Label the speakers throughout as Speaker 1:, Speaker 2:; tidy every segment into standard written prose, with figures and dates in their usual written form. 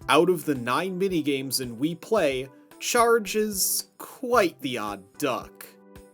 Speaker 1: Out of the 9 minigames in wiiplay, Charge is quite the odd duck.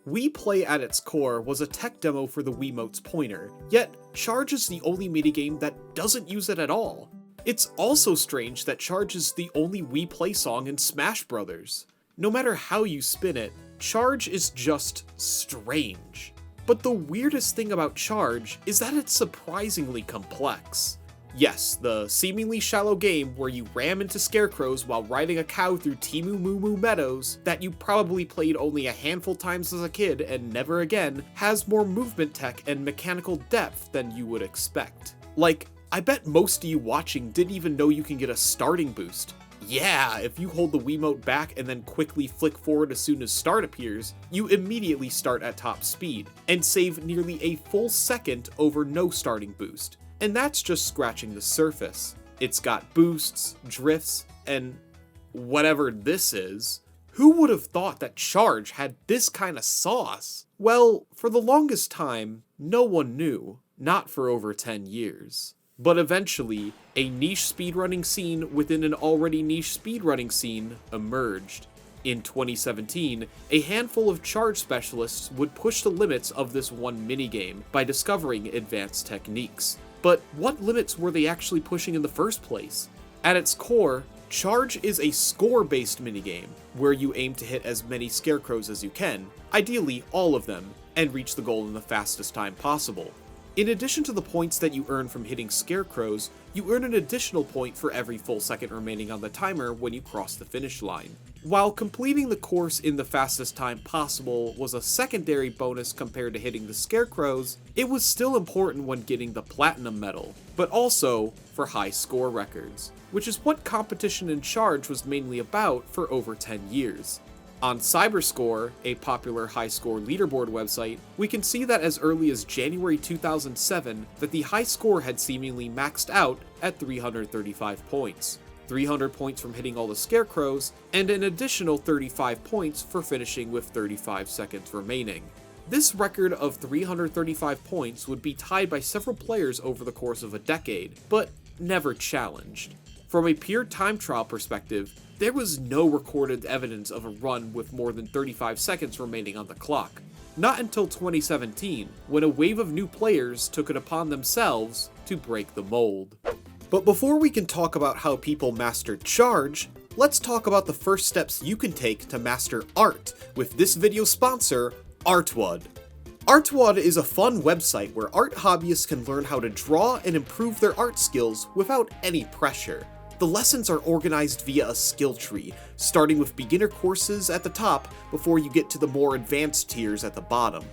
Speaker 1: wiiplay at its core was a tech demo for the Wiimote's pointer, yet Charge is the only minigame that doesn't use it at all. It's also strange that Charge is the only wiiplay song in Smash Bros. No matter how you spin it, Charge is just strange. But the weirdest thing about Charge is that it's surprisingly complex. Yes, the seemingly shallow game where you ram into scarecrows while riding a cow through Timu Mumu Meadows that you probably played only a handful times as a kid and never again, has more movement tech and mechanical depth than you would expect. Like, I bet most of you watching didn't even know you can get a starting boost. Yeah, if you hold the Wiimote back and then quickly flick forward as soon as start appears, you immediately start at top speed, and save nearly a full second over no starting boost. And that's just scratching the surface. It's got boosts, drifts, and whatever this is. Who would have thought that Charge had this kind of sauce? Well, for the longest time, no one knew. Not for over 10 years. But eventually, a niche speedrunning scene within an already niche speedrunning scene emerged. In 2017, a handful of Charge specialists would push the limits of this one minigame by discovering advanced techniques. But what limits were they actually pushing in the first place? At its core, Charge is a score-based minigame, where you aim to hit as many scarecrows as you can, ideally all of them, and reach the goal in the fastest time possible. In addition to the points that you earn from hitting scarecrows, you earn an additional point for every full second remaining on the timer when you cross the finish line. While completing the course in the fastest time possible was a secondary bonus compared to hitting the scarecrows, it was still important when getting the platinum medal, but also for high score records, which is what competition in Charge was mainly about for over 10 years. On Cyberscore, a popular high-score leaderboard website, we can see that as early as January 2007 that the high score had seemingly maxed out at 335 points. 300 points from hitting all the scarecrows, and an additional 35 points for finishing with 35 seconds remaining. This record of 335 points would be tied by several players over the course of a decade, but never challenged. From a pure time trial perspective, there was no recorded evidence of a run with more than 35 seconds remaining on the clock. Not until 2017, when a wave of new players took it upon themselves to break the mold. But before we can talk about how people mastered Charge, let's talk about the first steps you can take to master art with this video's sponsor, Artwood. Artwood is a fun website where art hobbyists can learn how to draw and improve their art skills without any pressure. The lessons are organized via a skill tree, starting with beginner courses at the top before you get to the more advanced tiers at the bottom.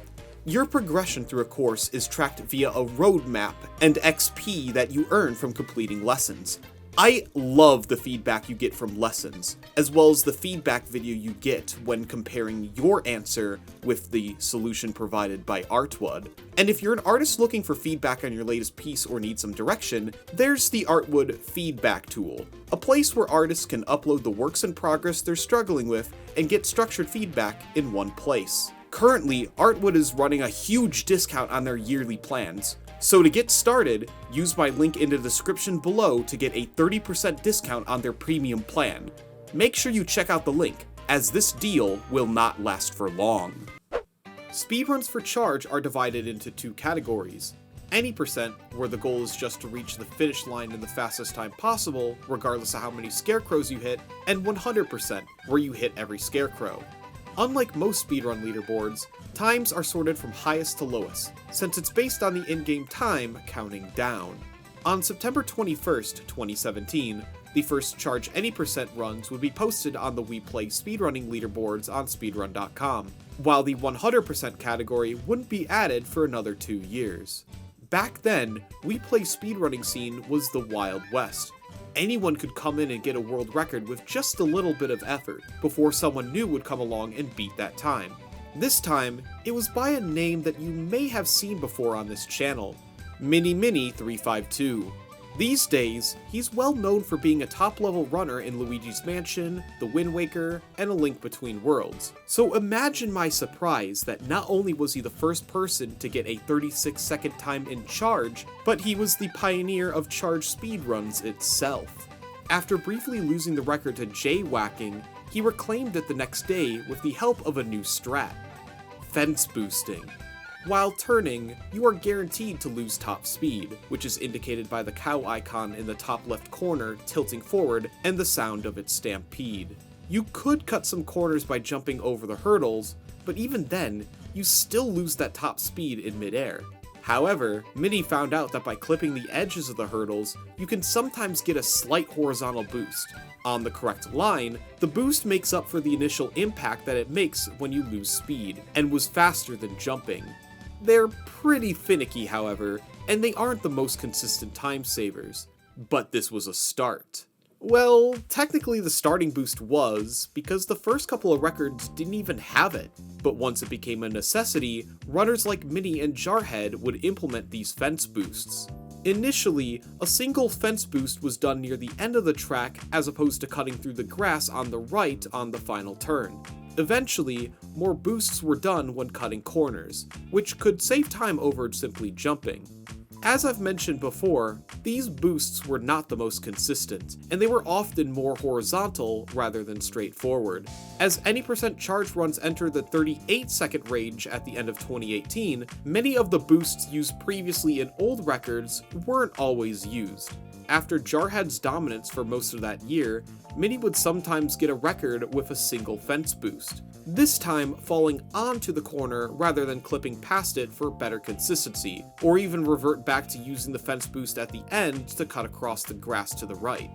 Speaker 1: Your progression through a course is tracked via a roadmap and XP that you earn from completing lessons. I love the feedback you get from lessons, as well as the feedback video you get when comparing your answer with the solution provided by Artwood. And if you're an artist looking for feedback on your latest piece or need some direction, there's the Artwood feedback tool, a place where artists can upload the works in progress they're struggling with and get structured feedback in one place. Currently, Artwood is running a huge discount on their yearly plans. So to get started, use my link in the description below to get a 30% discount on their premium plan. Make sure you check out the link, as this deal will not last for long. Speedruns for Charge are divided into two categories. Any percent, where the goal is just to reach the finish line in the fastest time possible, regardless of how many scarecrows you hit, and 100%, where you hit every scarecrow. Unlike most speedrun leaderboards, times are sorted from highest to lowest, since it's based on the in-game time counting down. On September 21st, 2017, the first Charge Any Percent runs would be posted on the wiiplay speedrunning leaderboards on speedrun.com, while the 100% category wouldn't be added for another 2 years. Back then, wiiplay's speedrunning scene was the Wild West. Anyone could come in and get a world record with just a little bit of effort, before someone new would come along and beat that time. This time, it was by a name that you may have seen before on this channel, Mini352. These days, he's well known for being a top-level runner in Luigi's Mansion, The Wind Waker, and A Link Between Worlds. So imagine my surprise that not only was he the first person to get a 36-second time in Charge, but he was the pioneer of Charge speedruns itself. After briefly losing the record to jaywhacking, he reclaimed it the next day with the help of a new strat: fence boosting. While turning, you are guaranteed to lose top speed, which is indicated by the cow icon in the top left corner tilting forward and the sound of its stampede. You could cut some corners by jumping over the hurdles, but even then, you still lose that top speed in midair. However, Mini found out that by clipping the edges of the hurdles, you can sometimes get a slight horizontal boost. On the correct line, the boost makes up for the initial impact that it makes when you lose speed, and was faster than jumping. They're pretty finicky, however, and they aren't the most consistent time savers. But this was a start. Well, technically the starting boost was, because the first couple of records didn't even have it. But once it became a necessity, runners like Mini and Jarhead would implement these fence boosts. Initially, a single fence boost was done near the end of the track as opposed to cutting through the grass on the right on the final turn. Eventually, more boosts were done when cutting corners, which could save time over simply jumping. As I've mentioned before, these boosts were not the most consistent, and they were often more horizontal rather than straightforward. As any percent charge runs entered the 38-second range at the end of 2018, many of the boosts used previously in old records weren't always used. After Jarhead's dominance for most of that year, Mini would sometimes get a record with a single fence boost, this time falling onto the corner rather than clipping past it for better consistency, or even revert back to using the fence boost at the end to cut across the grass to the right.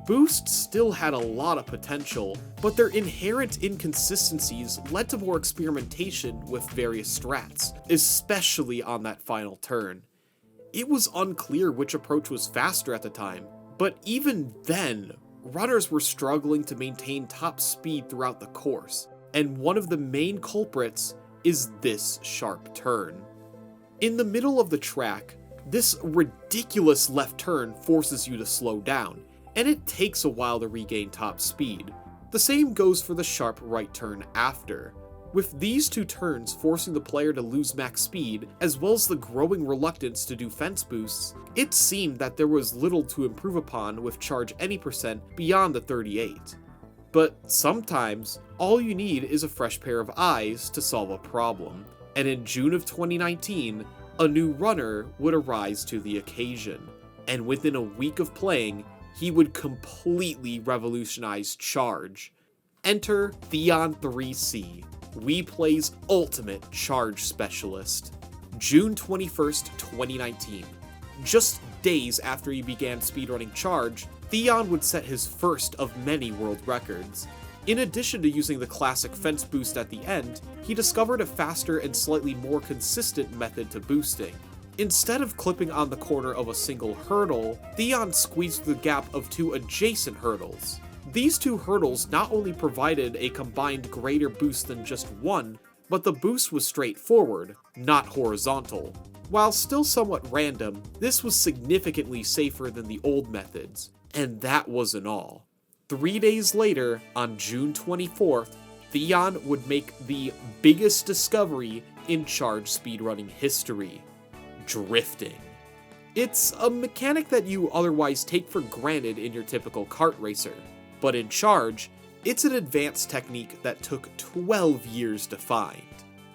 Speaker 1: Boosts still had a lot of potential, but their inherent inconsistencies led to more experimentation with various strats, especially on that final turn. It was unclear which approach was faster at the time, but even then, runners were struggling to maintain top speed throughout the course, and one of the main culprits is this sharp turn. In the middle of the track, this ridiculous left turn forces you to slow down, and it takes a while to regain top speed. The same goes for the sharp right turn after. With these two turns forcing the player to lose max speed, as well as the growing reluctance to do fence boosts, it seemed that there was little to improve upon with charge any percent beyond the 38. But sometimes, all you need is a fresh pair of eyes to solve a problem, and in June of 2019, a new runner would arise to the occasion, and within a week of playing, he would completely revolutionize charge. Enter Theon3C, wiiplay's ultimate charge specialist. June 21st, 2019. Just days after he began speedrunning charge, Theon would set his first of many world records. In addition to using the classic fence boost at the end, he discovered a faster and slightly more consistent method to boosting. Instead of clipping on the corner of a single hurdle, Theon squeezed the gap of two adjacent hurdles. These two hurdles not only provided a combined greater boost than just one, but the boost was straightforward, not horizontal. While still somewhat random, this was significantly safer than the old methods, and that wasn't all. 3 days later, on June 24th, Theon would make the biggest discovery in charge speedrunning history: drifting. It's a mechanic that you otherwise take for granted in your typical kart racer, but in charge, it's an advanced technique that took 12 years to find.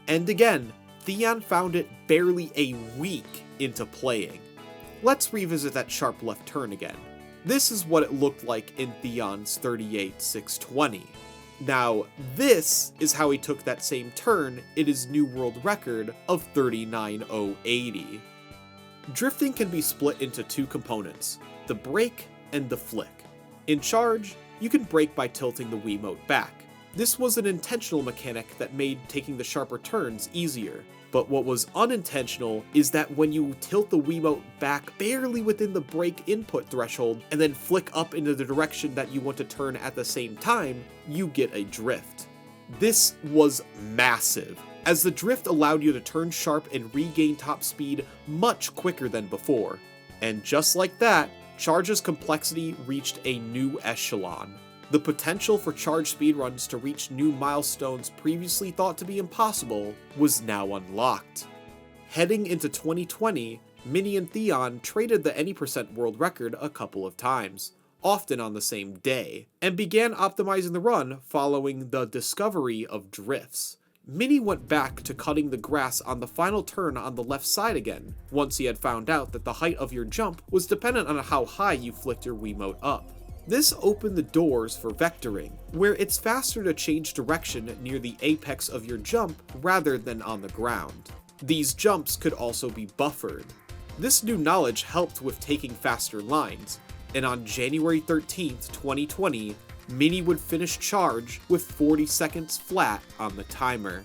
Speaker 1: And again, Theon found it barely a week into playing. Let's revisit that sharp left turn again. This is what it looked like in Theon's 38.620. Now, this is how he took that same turn in his new world record of 39.080. Drifting can be split into two components, the brake and the flick. In charge, you can brake by tilting the Wiimote back. This was an intentional mechanic that made taking the sharper turns easier. But what was unintentional is that when you tilt the Wiimote back barely within the brake input threshold and then flick up into the direction that you want to turn at the same time, you get a drift. This was massive, as the drift allowed you to turn sharp and regain top speed much quicker than before. And just like that, Charge's complexity reached a new echelon. The potential for charge speedruns to reach new milestones previously thought to be impossible was now unlocked. Heading into 2020, Mini and Theon traded the any percent world record a couple of times, often on the same day, and began optimizing the run following the discovery of drifts. Mini went back to cutting the grass on the final turn on the left side again, once he had found out that the height of your jump was dependent on how high you flicked your Wiimote up. This opened the doors for vectoring, where it's faster to change direction near the apex of your jump rather than on the ground. These jumps could also be buffered. This new knowledge helped with taking faster lines, and on January 13th, 2020, Mini would finish Charge with 40 seconds flat on the timer.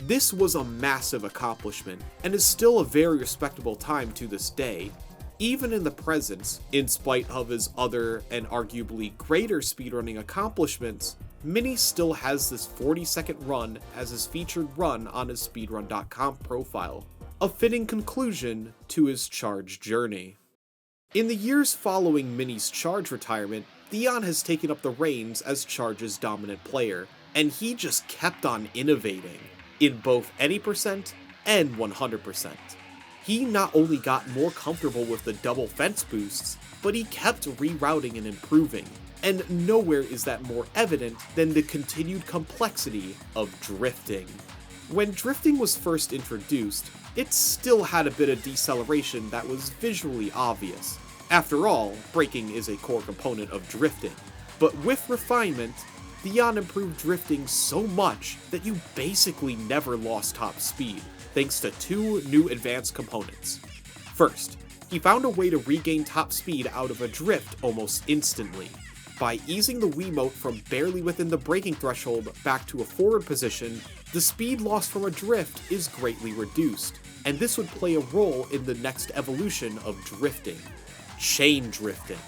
Speaker 1: This was a massive accomplishment, and is still a very respectable time to this day. Even in the present, in spite of his other and arguably greater speedrunning accomplishments, Mini still has this 40-second run as his featured run on his speedrun.com profile, a fitting conclusion to his Charge journey. In the years following Mini's Charge retirement, Theon has taken up the reins as Charge's dominant player, and he just kept on innovating, in both any percent and 100%. He not only got more comfortable with the double fence boosts, but he kept rerouting and improving, and nowhere is that more evident than the continued complexity of drifting. When drifting was first introduced, it still had a bit of deceleration that was visually obvious. After all, braking is a core component of drifting, but with refinement, Theon improved drifting so much that you basically never lost top speed, thanks to two new advanced components. First, he found a way to regain top speed out of a drift almost instantly. By easing the Wiimote from barely within the braking threshold back to a forward position, the speed lost from a drift is greatly reduced, and this would play a role in the next evolution of drifting: chain drifting.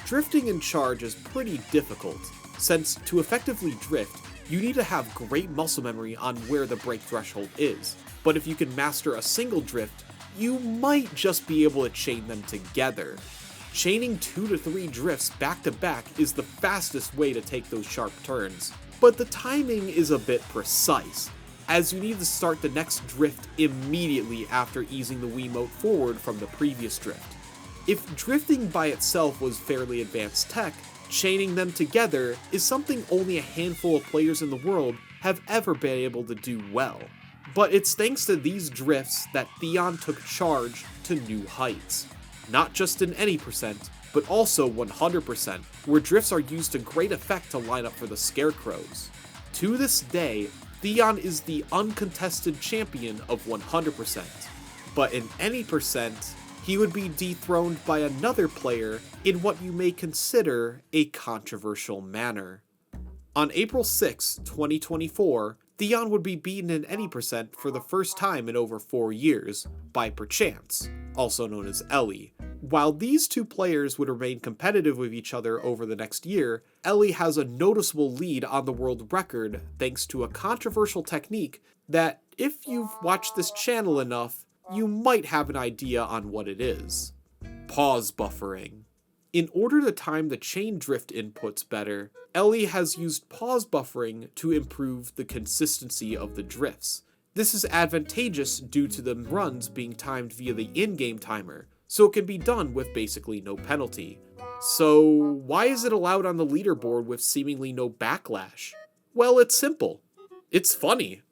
Speaker 1: Drifting in Charge is pretty difficult, since to effectively drift, you need to have great muscle memory on where the brake threshold is, but if you can master a single drift, you might just be able to chain them together. Chaining 2 to 3 drifts back to back is the fastest way to take those sharp turns, but the timing is a bit precise, as you need to start the next drift immediately after easing the Wiimote forward from the previous drift. If drifting by itself was fairly advanced tech, chaining them together is something only a handful of players in the world have ever been able to do well. But it's thanks to these drifts that Theon took Charge to new heights. Not just in any percent, but also 100%, where drifts are used to great effect to line up for the scarecrows. To this day, Theon is the uncontested champion of 100%, but in any percent, he would be dethroned by another player in what you may consider a controversial manner. On April 6, 2024, Theon would be beaten in any percent for the first time in over 4 years by Perchance, also known as Ellie. While these two players would remain competitive with each other over the next year, Ellie has a noticeable lead on the world record thanks to a controversial technique that, if you've watched this channel enough, you might have an idea on what it is. Pause buffering. In order to time the chain drift inputs better, Ellie has used pause buffering to improve the consistency of the drifts. This is advantageous due to the runs being timed via the in-game timer, so it can be done with basically no penalty. So why is it allowed on the leaderboard with seemingly no backlash? Well, it's simple. It's funny.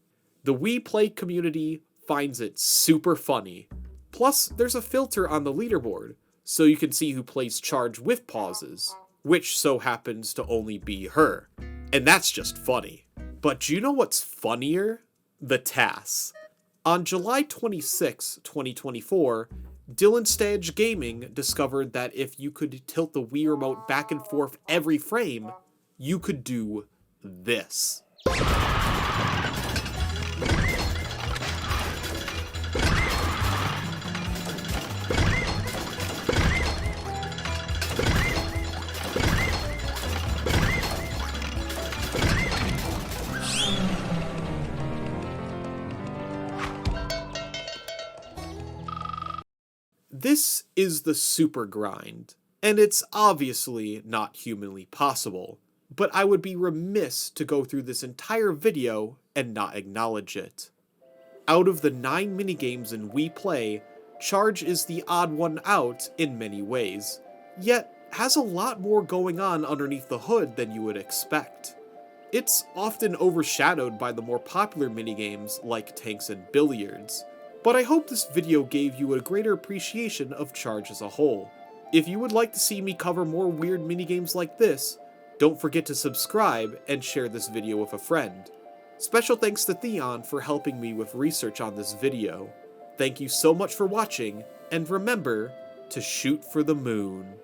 Speaker 1: The wiiplay community finds it super funny. Plus, there's a filter on the leaderboard, so you can see who plays Charge with pauses, which so happens to only be her. And that's just funny. But do you know what's funnier? The tasks. On July 26, 2024, LunaticJ Gaming discovered that if you could tilt the Wii remote back and forth every frame, you could do this. This is the super grind, and it's obviously not humanly possible, but I would be remiss to go through this entire video and not acknowledge it. Out of the 9 minigames in wiiplay, Charge is the odd one out in many ways, yet has a lot more going on underneath the hood than you would expect. It's often overshadowed by the more popular minigames like tanks and billiards, but I hope this video gave you a greater appreciation of Charge as a whole. If you would like to see me cover more weird minigames like this, don't forget to subscribe and share this video with a friend. Special thanks to Theon for helping me with research on this video. Thank you so much for watching, and remember to shoot for the moon.